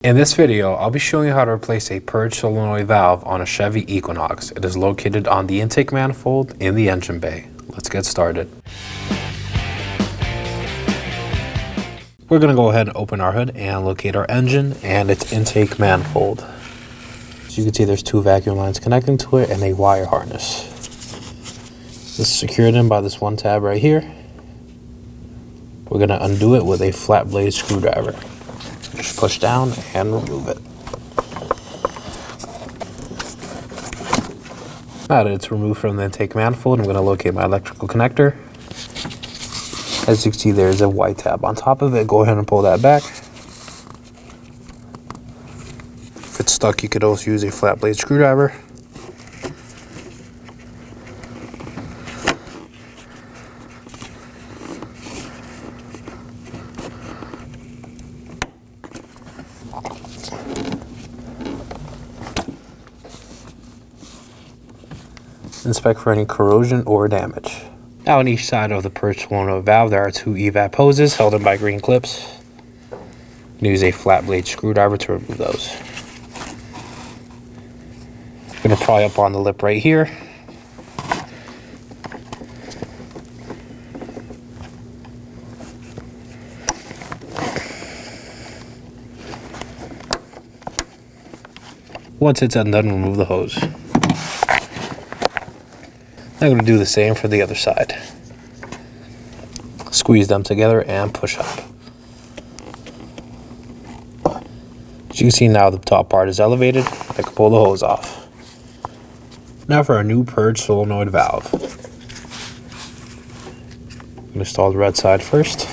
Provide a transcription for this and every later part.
In this video, I'll be showing you how to replace a purge solenoid valve on a Chevy Equinox. It is located on the intake manifold in the engine bay. Let's get started. We're going to go ahead and open our hood and locate our engine and its intake manifold. As you can see, there's two vacuum lines connecting to it and a wire harness. This is secured in by this one tab right here. We're going to undo it with a flat blade screwdriver. Just push down and remove it. Now that it's removed from the intake manifold, I'm going to locate my electrical connector. As you can see, there's a white tab on top of it. Go ahead and pull that back. If it's stuck, you could also use a flat blade screwdriver. Inspect for any corrosion or damage. Now on each side of the purge solenoid valve there are two EVAP hoses held in by green clips. Use a flat blade screwdriver to remove those. I'm going to pry up on the lip right here. Once it's undone, remove the hose. I'm going to do the same for the other side. Squeeze them together and push up. As you can see now, the top part is elevated. I can pull the hose off. Now for our new purge solenoid valve. I'm going to install the red side first.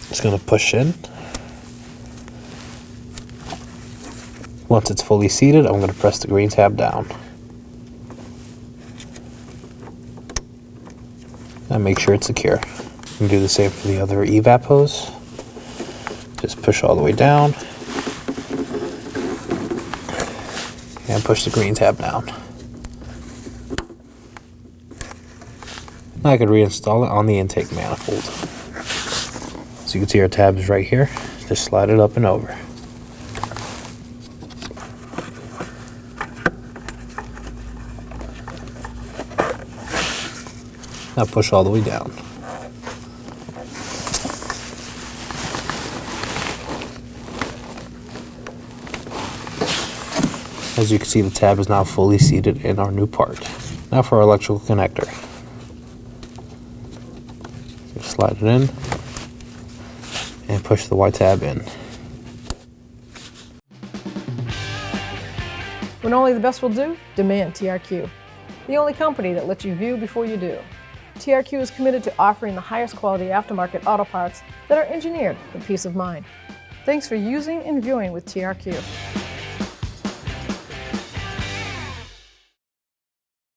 Just going to push in. Once it's fully seated, I'm going to press the green tab down. And make sure it's secure. You can do the same for the other EVAP hose. Just push all the way down and push the green tab down. Now I can reinstall it on the intake manifold. So you can see our tab is right here. Just slide it up and over. Now push all the way down. As you can see, the tab is now fully seated in our new part. Now for our electrical connector. Just slide it in and push the white tab in. When only the best will do, demand TRQ. The only company that lets you view before you do. TRQ is committed to offering the highest quality aftermarket auto parts that are engineered for peace of mind. Thanks for using and viewing with TRQ.